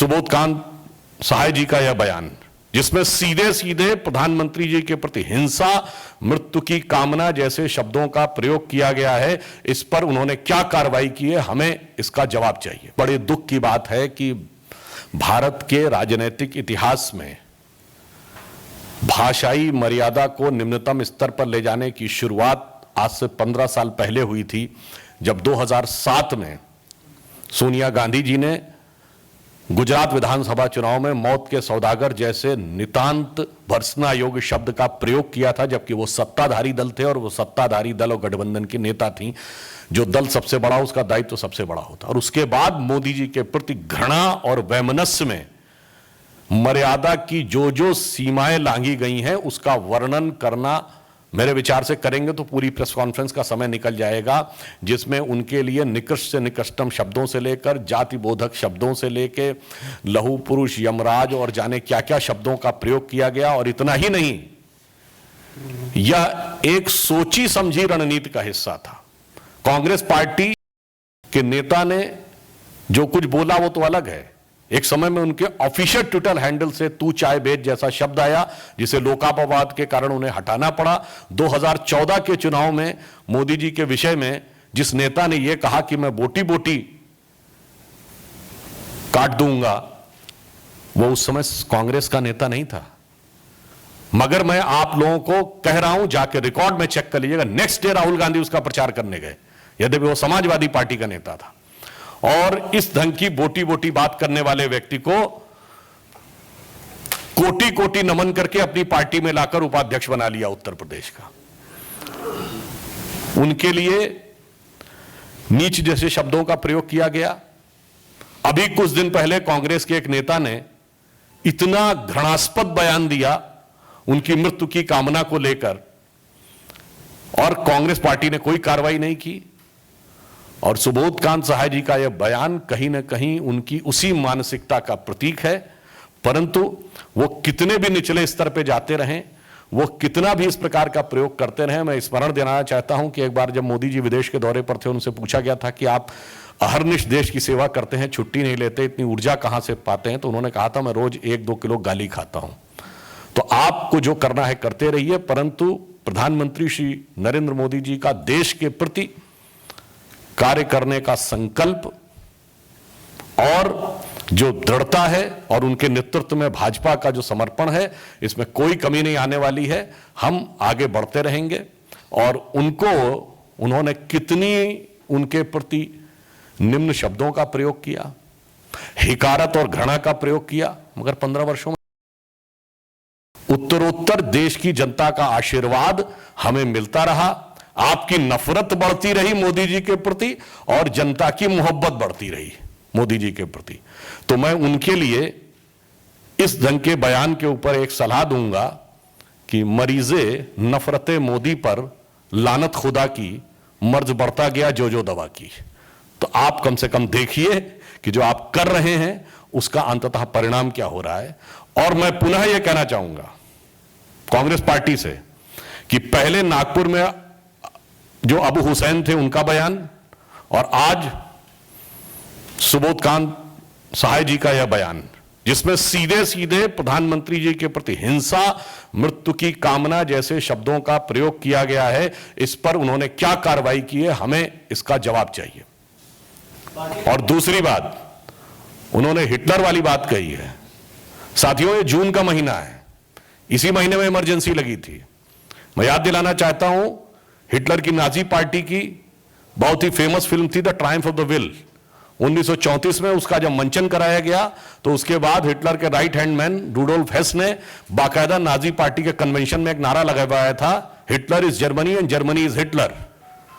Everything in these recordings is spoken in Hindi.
सुबोधकांत सहाय जी का यह बयान, जिसमें सीधे सीधे प्रधानमंत्री जी के प्रति हिंसा, मृत्यु की कामना जैसे शब्दों का प्रयोग किया गया है, इस पर उन्होंने क्या कार्रवाई की है, हमें इसका जवाब चाहिए। बड़े दुख की बात है कि भारत के राजनीतिक इतिहास में भाषाई मर्यादा को निम्नतम स्तर पर ले जाने की शुरुआत आज से 15 साल पहले हुई थी, जब 2007 में सोनिया गांधी जी ने गुजरात विधानसभा चुनाव में मौत के सौदागर जैसे नितांत भर्त्सना योग्य शब्द का प्रयोग किया था, जबकि वो सत्ताधारी दल थे और वो सत्ताधारी दल और गठबंधन की नेता थी। जो दल सबसे बड़ा उसका दायित्व सबसे बड़ा होता। और उसके बाद मोदी जी के प्रति घृणा और वैमनस्य में मर्यादा की जो जो सीमाएं लांघी गई हैं, उसका वर्णन करना मेरे विचार से करेंगे तो पूरी प्रेस कॉन्फ्रेंस का समय निकल जाएगा, जिसमें उनके लिए निकृष्ट से निकृष्टतम शब्दों से लेकर जाति बोधक शब्दों से लेकर लहू पुरुष, यमराज और जाने क्या क्या शब्दों का प्रयोग किया गया। और इतना ही नहीं, यह एक सोची समझी रणनीति का हिस्सा था। कांग्रेस पार्टी के नेता ने जो कुछ बोला वो तो अलग है। एक समय में उनके ऑफिशियल ट्विटर हैंडल से तू चाय बेच जैसा शब्द आया, जिसे लोकापवाद के कारण उन्हें हटाना पड़ा। 2014 के चुनाव में मोदी जी के विषय में जिस नेता ने यह कहा कि मैं बोटी बोटी काट दूंगा, वो उस समय कांग्रेस का नेता नहीं था। मगर मैं आप लोगों को कह रहा हूं, जाके रिकॉर्ड में चेक कर लीजिएगा, नेक्स्ट डे राहुल गांधी उसका प्रचार करने गए, यद्यपि वो समाजवादी पार्टी का नेता था। और इस ढंग की बोटी बोटी बात करने वाले व्यक्ति को कोटि कोटि नमन करके अपनी पार्टी में लाकर उपाध्यक्ष बना लिया उत्तर प्रदेश का। उनके लिए नीच जैसे शब्दों का प्रयोग किया गया। अभी कुछ दिन पहले कांग्रेस के एक नेता ने इतना घृणास्पद बयान दिया उनकी मृत्यु की कामना को लेकर, और कांग्रेस पार्टी ने कोई कार्रवाई नहीं की। और सुबोधकांत सहाय जी का यह बयान कहीं ना कहीं उनकी उसी मानसिकता का प्रतीक है। परंतु वो कितने भी निचले स्तर पे जाते रहें, वो कितना भी इस प्रकार का प्रयोग करते रहें, मैं स्मरण देना चाहता हूं कि एक बार जब मोदी जी विदेश के दौरे पर थे, उनसे पूछा गया था कि आप अहर्निश देश की सेवा करते हैं, छुट्टी नहीं लेते, इतनी ऊर्जा कहां से पाते हैं? तो उन्होंने कहा था, मैं रोज 1-2 किलो गाली खाता हूं। तो आपको जो करना है करते रहिए, परंतु प्रधानमंत्री श्री नरेंद्र मोदी जी का देश के प्रति कार्य करने का संकल्प और जो दृढ़ता है और उनके नेतृत्व में भाजपा का जो समर्पण है, इसमें कोई कमी नहीं आने वाली है। हम आगे बढ़ते रहेंगे। और उन्होंने कितनी उनके प्रति निम्न शब्दों का प्रयोग किया, हिकारत और घृणा का प्रयोग किया, मगर 15 वर्षों में उत्तरोत्तर देश की जनता का आशीर्वाद हमें मिलता रहा। आपकी नफरत बढ़ती रही मोदी जी के प्रति और जनता की मोहब्बत बढ़ती रही मोदी जी के प्रति। तो मैं उनके लिए इस ढंग के बयान के ऊपर एक सलाह दूंगा कि मरीजे नफरते मोदी पर, लानत खुदा की, मर्ज बढ़ता गया जो जो दवा की। तो आप कम से कम देखिए कि जो आप कर रहे हैं उसका अंततः परिणाम क्या हो रहा है। और मैं पुनः यह कहना चाहूंगा कांग्रेस पार्टी से कि पहले नागपुर में जो अबू हुसैन थे उनका बयान, और आज सुबोधकांत सहाय जी का यह बयान, जिसमें सीधे सीधे प्रधानमंत्री जी के प्रति हिंसा, मृत्यु की कामना जैसे शब्दों का प्रयोग किया गया है, इस पर उन्होंने क्या कार्रवाई की है, हमें इसका जवाब चाहिए। और दूसरी बात, उन्होंने हिटलर वाली बात कही है। साथियों, ये जून का महीना है, इसी महीने में इमरजेंसी लगी थी। मैं याद दिलाना चाहता हूं, हिटलर की नाजी पार्टी की बहुत ही फेमस फिल्म थी the Triumph of the will. 1934 में उसका जब मंचन कराया गया, तो उसके बाद हिटलर के राइट हैंड मैन रूडोल्फ हेस ने बाकायदा नाजी पार्टी के कन्वेंशन में एक नारा लगाया था, Hitler is Germany and Germany is Hitler.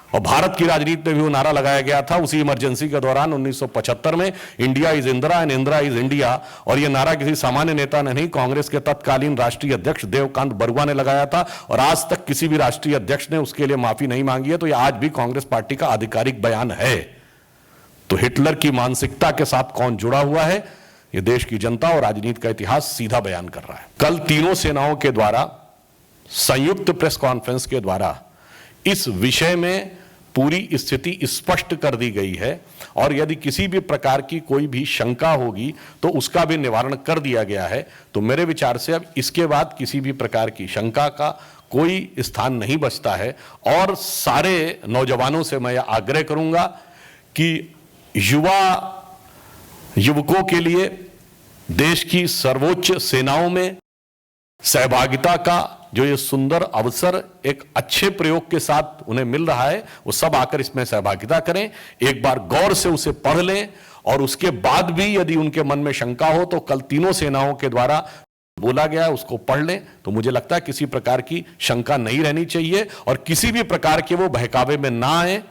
और भारत की राजनीति में भी वो नारा लगाया गया था उसी इमरजेंसी के दौरान 1975 में, India is Indira and Indira is India. और ये नारा किसी सामान्य नेता ने नहीं, कांग्रेस के तत्कालीन राष्ट्रीय अध्यक्ष देवकांत बरुआ ने लगाया था, और आज तक किसी भी राष्ट्रीय अध्यक्ष ने उसके लिए माफी नहीं मांगी है। तो ये आज भी कांग्रेस पार्टी का आधिकारिक बयान है। तो हिटलर की मानसिकता के साथ कौन जुड़ा हुआ है, ये देश की जनता और राजनीति का इतिहास सीधा बयान कर रहा है। कल तीनों सेनाओं के द्वारा संयुक्त प्रेस कॉन्फ्रेंस के द्वारा इस विषय में पूरी स्थिति स्पष्ट कर दी गई है। और यदि किसी भी प्रकार की कोई भी शंका होगी तो उसका भी निवारण कर दिया गया है। तो मेरे विचार से अब इसके बाद किसी भी प्रकार की शंका का कोई स्थान नहीं बचता है। और सारे नौजवानों से मैं आग्रह करूंगा कि युवकों के लिए देश की सर्वोच्च सेनाओं में सहभागिता का जो ये सुंदर अवसर एक अच्छे प्रयोग के साथ उन्हें मिल रहा है, वो सब आकर इसमें सहभागिता करें, एक बार गौर से उसे पढ़ लें और उसके बाद भी यदि उनके मन में शंका हो तो कल तीनों सेनाओं के द्वारा बोला गया है उसको पढ़ लें। तो मुझे लगता है किसी प्रकार की शंका नहीं रहनी चाहिए और किसी भी प्रकार के वो बहकावे में ना आए,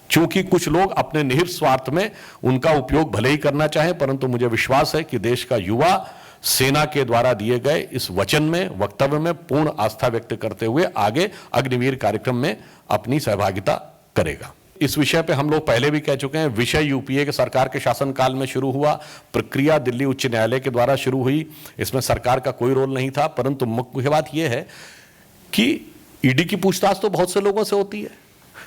क्योंकि कुछ लोग अपने निहित स्वार्थ में उनका उपयोग भले ही करना चाहें, परंतु मुझे विश्वास है कि देश का युवा सेना के द्वारा दिए गए इस वचन में, वक्तव्य में पूर्ण आस्था व्यक्त करते हुए आगे अग्निवीर कार्यक्रम में अपनी सहभागिता करेगा। इस विषय पे हम लोग पहले भी कह चुके हैं। विषय यूपीए के सरकार के शासनकाल में शुरू हुआ, प्रक्रिया दिल्ली उच्च न्यायालय के द्वारा शुरू हुई, इसमें सरकार का कोई रोल नहीं था। परंतु मुख्य बात यह है कि ईडी की पूछताछ तो बहुत से लोगों से होती है,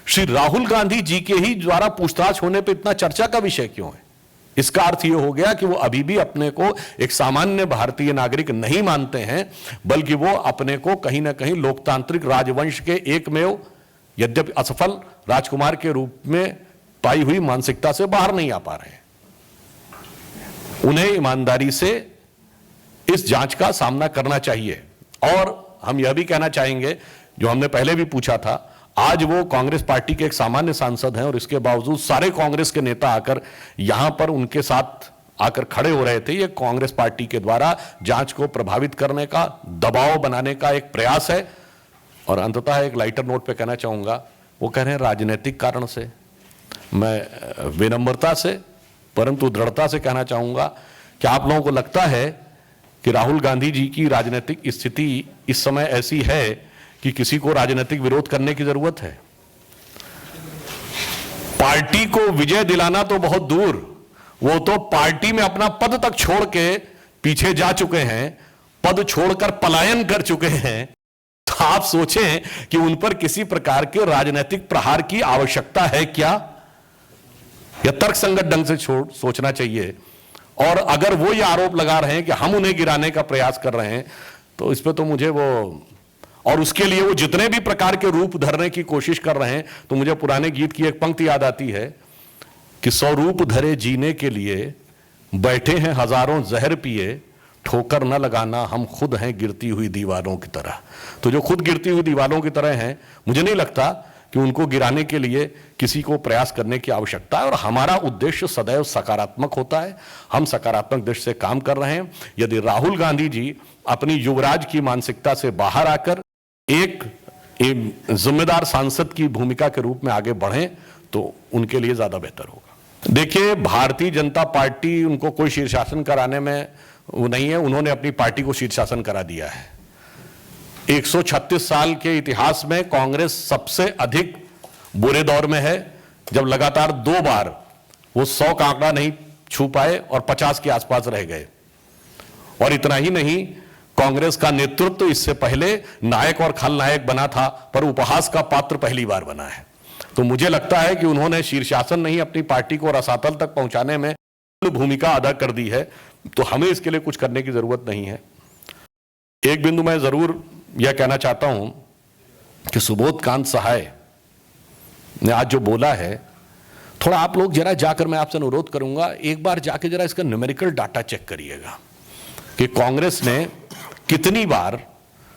श्री राहुल गांधी जी के ही द्वारा पूछताछ होने पर इतना चर्चा का विषय क्यों है? इसका अर्थ यह हो गया कि वो अभी भी अपने को एक सामान्य भारतीय नागरिक नहीं मानते हैं, बल्कि वो अपने को कहीं ना कहीं लोकतांत्रिक राजवंश के एकमेव यद्यपि असफल राजकुमार के रूप में पाई हुई मानसिकता से बाहर नहीं आ पा रहे हैं। उन्हें ईमानदारी से इस जांच का सामना करना चाहिए। और हम यह भी कहना चाहेंगे, जो हमने पहले भी पूछा था, आज वो कांग्रेस पार्टी के एक सामान्य सांसद हैं और इसके बावजूद सारे कांग्रेस के नेता आकर यहां पर उनके साथ आकर खड़े हो रहे थे। ये कांग्रेस पार्टी के द्वारा जांच को प्रभावित करने का, दबाव बनाने का एक प्रयास है। और अंततः एक लाइटर नोट पे कहना चाहूंगा, वो कह रहे हैं राजनीतिक कारण से। मैं विनम्रता से परंतु दृढ़ता से कहना चाहूंगा कि आप लोगों को लगता है कि राहुल गांधी जी की राजनीतिक स्थिति इस समय ऐसी है कि किसी को राजनीतिक विरोध करने की जरूरत है? पार्टी को विजय दिलाना तो बहुत दूर, वो तो पार्टी में अपना पद तक छोड़ के पीछे जा चुके हैं, पद छोड़कर पलायन कर चुके हैं। तो आप सोचें कि उन पर किसी प्रकार के राजनीतिक प्रहार की आवश्यकता है क्या? या तर्कसंगत ढंग से सोचना चाहिए। और अगर वो ये आरोप लगा रहे हैं कि हम उन्हें गिराने का प्रयास कर रहे हैं, तो इस पे तो मुझे वो, और उसके लिए वो जितने भी प्रकार के रूप धरने की कोशिश कर रहे हैं, तो मुझे पुराने गीत की एक पंक्ति याद आती है कि 100 रूप धरे जीने के लिए बैठे हैं हजारों जहर पिए, ठोकर न लगाना हम खुद हैं गिरती हुई दीवारों की तरह। तो जो खुद गिरती हुई दीवारों की तरह हैं, मुझे नहीं लगता कि उनको गिराने के लिए किसी को प्रयास करने की आवश्यकता है। और हमारा उद्देश्य सदैव सकारात्मक होता है, हम सकारात्मक दृष्टि से काम कर रहे हैं। यदि राहुल गांधी जी अपनी युवराज की मानसिकता से बाहर आकर एक जिम्मेदार सांसद की भूमिका के रूप में आगे बढ़ें तो उनके लिए ज्यादा बेहतर होगा। देखिए, भारतीय जनता पार्टी उनको कोई शीर्षासन कराने में वो नहीं है, उन्होंने अपनी पार्टी को शीर्षासन करा दिया है। 136 साल के इतिहास में कांग्रेस सबसे अधिक बुरे दौर में है, जब लगातार 2 बार वो 100 का आंकड़ा नहीं छू पाए और 50 के आसपास रह गए। और इतना ही नहीं, कांग्रेस का नेतृत्व इससे पहले नायक और खलनायक बना था, पर उपहास का पात्र पहली बार बना है। तो मुझे लगता है कि उन्होंने शीर्षासन नहीं, अपनी पार्टी को रसातल तक पहुंचाने में भूमिका अदा कर दी है। तो हमें इसके लिए कुछ करने की जरूरत नहीं है। एक बिंदु मैं जरूर यह कहना चाहता हूं कि सुबोध कांत सहाय ने आज जो बोला है, थोड़ा आप लोग जरा जाकर, मैं आपसे अनुरोध करूंगा, एक बार जाके जरा इसका न्यूमेरिकल डाटा चेक करिएगा कि कांग्रेस ने कितनी बार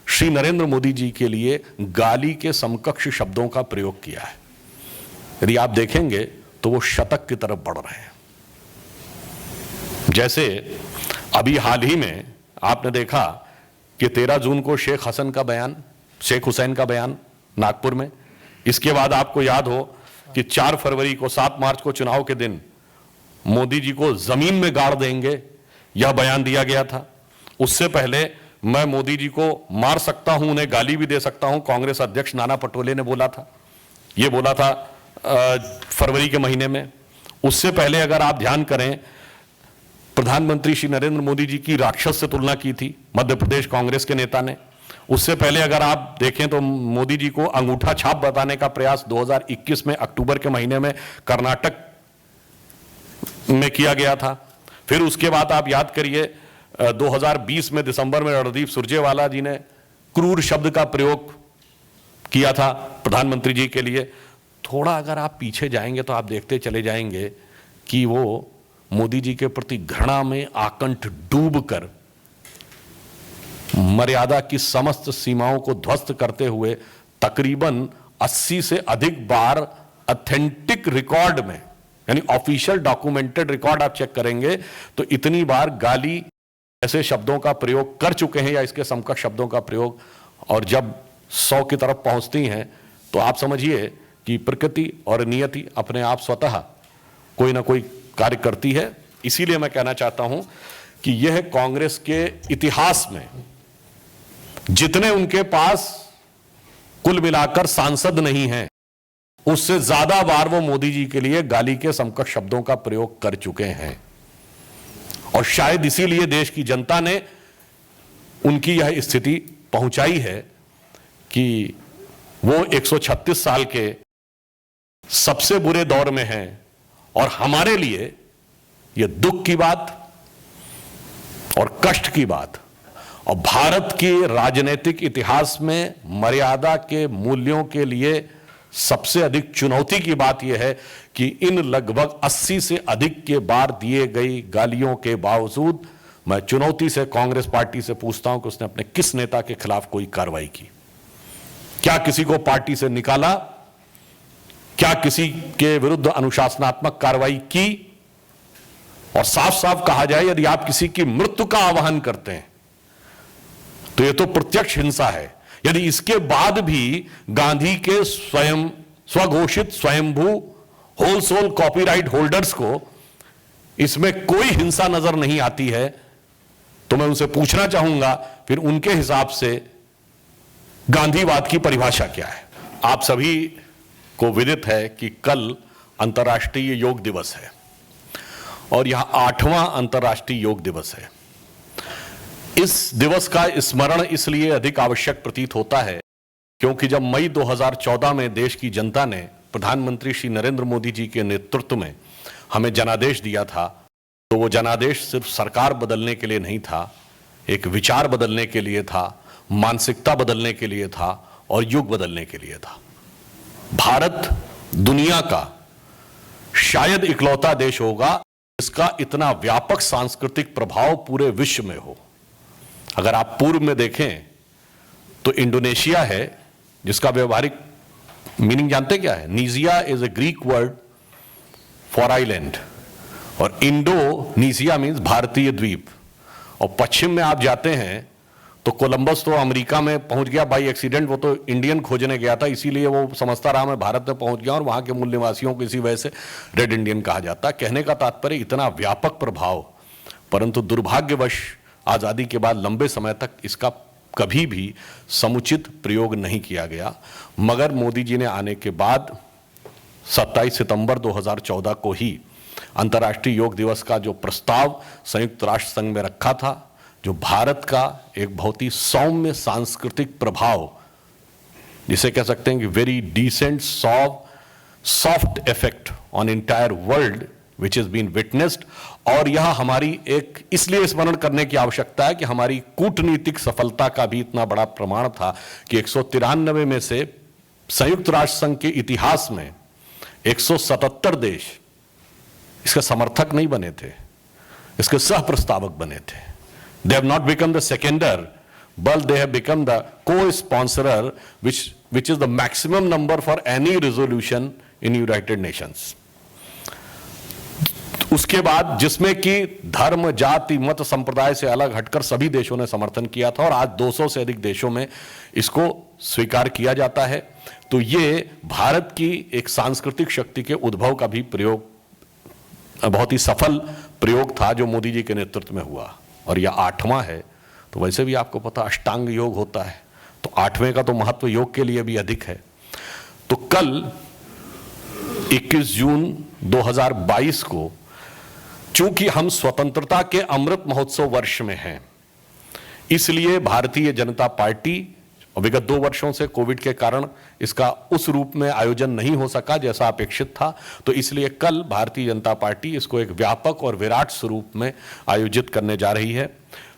श्री नरेंद्र मोदी जी के लिए गाली के समकक्ष शब्दों का प्रयोग किया है। यदि आप देखेंगे तो वो शतक की तरफ बढ़ रहे हैं। जैसे अभी हाल ही में आपने देखा कि 13 जून को शेख हुसैन का बयान नागपुर में। इसके बाद आपको याद हो कि 4 फरवरी को, 7 मार्च को चुनाव के दिन मोदी जी को जमीन में गाड़ देंगे, यह बयान दिया गया था। उससे पहले मैं मोदी जी को मार सकता हूं, उन्हें गाली भी दे सकता हूं, कांग्रेस अध्यक्ष नाना पटोले ने बोला था। यह बोला था फरवरी के महीने में। उससे पहले अगर आप ध्यान करें, प्रधानमंत्री श्री नरेंद्र मोदी जी की राक्षस से तुलना की थी मध्य प्रदेश कांग्रेस के नेता ने। उससे पहले अगर आप देखें तो मोदी जी को अंगूठा छाप बताने का प्रयास 2021 में अक्टूबर के महीने में कर्नाटक में किया गया था। फिर उसके बाद आप याद करिए 2020 में दिसंबर में रणदीप सुरजेवाला जी ने क्रूर शब्द का प्रयोग किया था प्रधानमंत्री जी के लिए। थोड़ा अगर आप पीछे जाएंगे तो आप देखते चले जाएंगे कि वो मोदी जी के प्रति घृणा में आकंठ डूबकर मर्यादा की समस्त सीमाओं को ध्वस्त करते हुए तकरीबन 80 से अधिक बार ऑथेंटिक रिकॉर्ड में, यानी ऑफिशियल डॉक्यूमेंटेड रिकॉर्ड आप चेक करेंगे तो इतनी बार गाली ऐसे शब्दों का प्रयोग कर चुके हैं या इसके समकक्ष शब्दों का प्रयोग। और जब 100 की तरफ पहुंचती हैं तो आप समझिए कि प्रकृति और नियति अपने आप स्वतः कोई ना कोई कार्य करती है। इसीलिए मैं कहना चाहता हूं कि यह कांग्रेस के इतिहास में जितने उनके पास कुल मिलाकर सांसद नहीं हैं, उससे ज्यादा बार वो मोदी जी के लिए गाली के समकक्ष शब्दों का प्रयोग कर चुके हैं। और शायद इसीलिए देश की जनता ने उनकी यह स्थिति पहुंचाई है कि वो 136 साल के सबसे बुरे दौर में हैं। और हमारे लिए यह दुख की बात और कष्ट की बात और भारत के राजनीतिक इतिहास में मर्यादा के मूल्यों के लिए सबसे अधिक चुनौती की बात यह है कि इन लगभग 80 से अधिक के बार दिए गई गालियों के बावजूद मैं चुनौती से कांग्रेस पार्टी से पूछता हूं कि उसने अपने किस नेता के खिलाफ कोई कार्रवाई की? क्या किसी को पार्टी से निकाला? क्या किसी के विरुद्ध अनुशासनात्मक कार्रवाई की? और साफ साफ कहा जाए, यदि आप किसी की मृत्यु का आह्वान करते हैं तो यह तो प्रत्यक्ष हिंसा है। यदि इसके बाद भी गांधी के स्वयं स्वघोषित स्वयंभू होलसेल कॉपीराइट होल्डर्स को इसमें कोई हिंसा नजर नहीं आती है तो मैं उनसे पूछना चाहूंगा फिर उनके हिसाब से गांधीवाद की परिभाषा क्या है? आप सभी को विदित है कि कल अंतर्राष्ट्रीय योग दिवस है और यह 8वां अंतर्राष्ट्रीय योग दिवस है। इस दिवस का स्मरण इसलिए अधिक आवश्यक प्रतीत होता है क्योंकि जब मई 2014 में देश की जनता ने प्रधानमंत्री श्री नरेंद्र मोदी जी के नेतृत्व में हमें जनादेश दिया था तो वो जनादेश सिर्फ सरकार बदलने के लिए नहीं था, एक विचार बदलने के लिए था, मानसिकता बदलने के लिए था और युग बदलने के लिए था। भारत दुनिया का शायद इकलौता देश होगा जिसका इतना व्यापक सांस्कृतिक प्रभाव पूरे विश्व में हो। अगर आप पूर्व में देखें तो इंडोनेशिया है जिसका व्यवहारिक मीनिंग जानते क्या है? Nesia is a Greek word for island और इंडोनेशिया मीन्स भारतीय द्वीप। और पश्चिम में आप जाते हैं तो कोलंबस तो अमेरिका में पहुंच गया बाई एक्सीडेंट, वो तो इंडियन खोजने गया था इसीलिए वो समझता रहा मैं भारत में पहुंच गया और वहां के मूल निवासियों को इसी वजह से रेड इंडियन कहा जाता। कहने का तात्पर्य इतना व्यापक प्रभाव, परंतु दुर्भाग्यवश आजादी के बाद लंबे समय तक इसका कभी भी समुचित प्रयोग नहीं किया गया। मगर मोदी जी ने आने के बाद 27 सितंबर 2014 को ही अंतर्राष्ट्रीय योग दिवस का जो प्रस्ताव संयुक्त राष्ट्र संघ में रखा था, जो भारत का एक बहुत ही सौम्य सांस्कृतिक प्रभाव, जिसे कह सकते हैं कि very decent soft effect on entire world which is been witnessed. और यह हमारी एक इसलिए स्मरण करने की आवश्यकता है कि हमारी कूटनीतिक सफलता का भी इतना बड़ा प्रमाण था कि 193 में से संयुक्त राष्ट्र संघ के इतिहास में 177 देश इसके समर्थक नहीं बने थे, इसके सह प्रस्तावक बने थे। They have not become the seconder, but they have become the co-sponsorer, which is the maximum number for any resolution in United Nations. उसके बाद जिसमें कि धर्म, जाति, मत, संप्रदाय से अलग हटकर सभी देशों ने समर्थन किया था और आज 200 से अधिक देशों में इसको स्वीकार किया जाता है। तो ये भारत की एक सांस्कृतिक शक्ति के उद्भव का भी प्रयोग, बहुत ही सफल प्रयोग था जो मोदी जी के नेतृत्व में हुआ। और यह 8वां है तो वैसे भी आपको पता अष्टांग योग होता है तो 8वें का तो महत्व योग के लिए भी अधिक है। तो कल 21 जून 2022 को चूंकि हम स्वतंत्रता के अमृत महोत्सव वर्ष में हैं, इसलिए भारतीय जनता पार्टी और विगत 2 वर्षों से कोविड के कारण इसका उस रूप में आयोजन नहीं हो सका जैसा अपेक्षित था, तो इसलिए कल भारतीय जनता पार्टी इसको एक व्यापक और विराट स्वरूप में आयोजित करने जा रही है।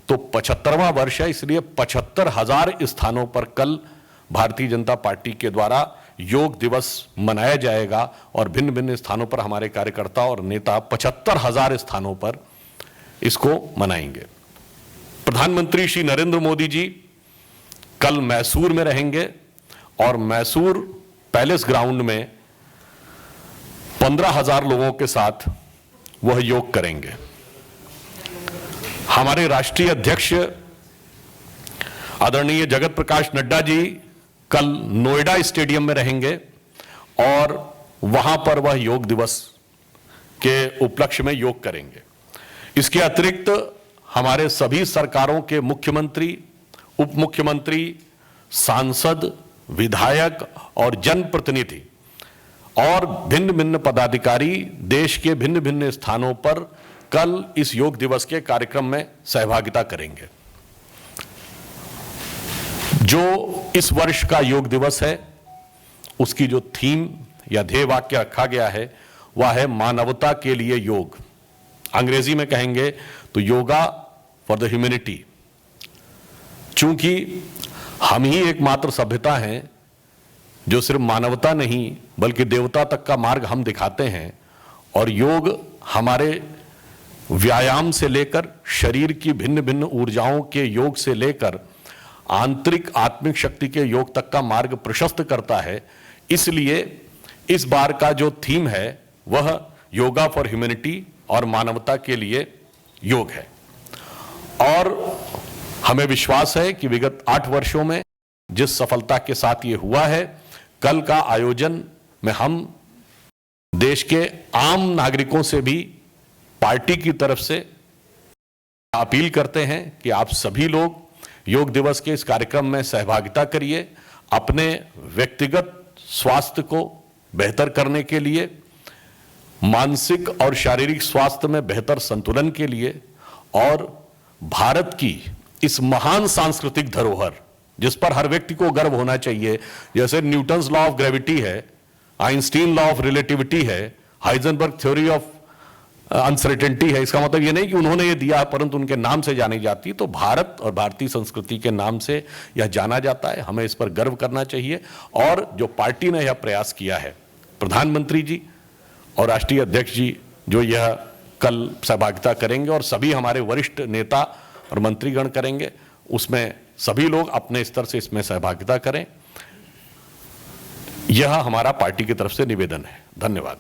तो 75वां वर्ष है, इसलिए 75,000 स्थानों पर कल भारतीय जनता पार्टी के द्वारा योग दिवस मनाया जाएगा और भिन्न भिन्न स्थानों पर हमारे कार्यकर्ता और नेता 75,000 स्थानों पर इसको मनाएंगे। प्रधानमंत्री श्री नरेंद्र मोदी जी कल मैसूर में रहेंगे और मैसूर पैलेस ग्राउंड में 15,000 लोगों के साथ वह योग करेंगे। हमारे राष्ट्रीय अध्यक्ष आदरणीय जगत प्रकाश नड्डा जी कल नोएडा स्टेडियम में रहेंगे और वहां पर वह योग दिवस के उपलक्ष्य में योग करेंगे। इसके अतिरिक्त हमारे सभी सरकारों के मुख्यमंत्री, उप मुख्यमंत्री, सांसद, विधायक और जनप्रतिनिधि और भिन्न भिन्न पदाधिकारी देश के भिन्न भिन्न स्थानों पर कल इस योग दिवस के कार्यक्रम में सहभागिता करेंगे। जो इस वर्ष का योग दिवस है उसकी जो थीम या ध्येय वाक्य रखा गया है वह है मानवता के लिए योग। अंग्रेजी में कहेंगे तो योगा फॉर द ह्यूमैनिटी। चूंकि हम ही एकमात्र सभ्यता हैं जो सिर्फ मानवता नहीं बल्कि देवता तक का मार्ग हम दिखाते हैं, और योग हमारे व्यायाम से लेकर शरीर की भिन्न भिन्न ऊर्जाओं के योग से लेकर आंतरिक आत्मिक शक्ति के योग तक का मार्ग प्रशस्त करता है। इसलिए इस बार का जो थीम है वह योगा फॉर ह्यूमैनिटी और मानवता के लिए योग है। और हमें विश्वास है कि विगत 8 वर्षों में जिस सफलता के साथ ये हुआ है, कल का आयोजन में हम देश के आम नागरिकों से भी पार्टी की तरफ से अपील करते हैं कि आप सभी लोग योग दिवस के इस कार्यक्रम में सहभागिता करिए। अपने व्यक्तिगत स्वास्थ्य को बेहतर करने के लिए, मानसिक और शारीरिक स्वास्थ्य में बेहतर संतुलन के लिए और भारत की इस महान सांस्कृतिक धरोहर जिस पर हर व्यक्ति को गर्व होना चाहिए, जैसे न्यूटन्स लॉ ऑफ ग्रेविटी है, आइंस्टीन लॉ ऑफ रिलेटिविटी है, हाइजेनबर्ग थ्योरी ऑफ अनसर्टेनिटी है। इसका मतलब ये नहीं कि उन्होंने ये दिया परंतु उनके नाम से जानी जाती, तो भारत और भारतीय संस्कृति के नाम से यह जाना जाता है। हमें इस पर गर्व करना चाहिए। और जो पार्टी ने यह प्रयास किया है, प्रधानमंत्री जी और राष्ट्रीय अध्यक्ष जी जो यह कल सहभागिता करेंगे और सभी हमारे वरिष्ठ नेता और मंत्रीगण करेंगे, उसमें सभी लोग अपने स्तर से इसमें सहभागिता करें। यह हमारा पार्टी की तरफ से निवेदन है। धन्यवाद।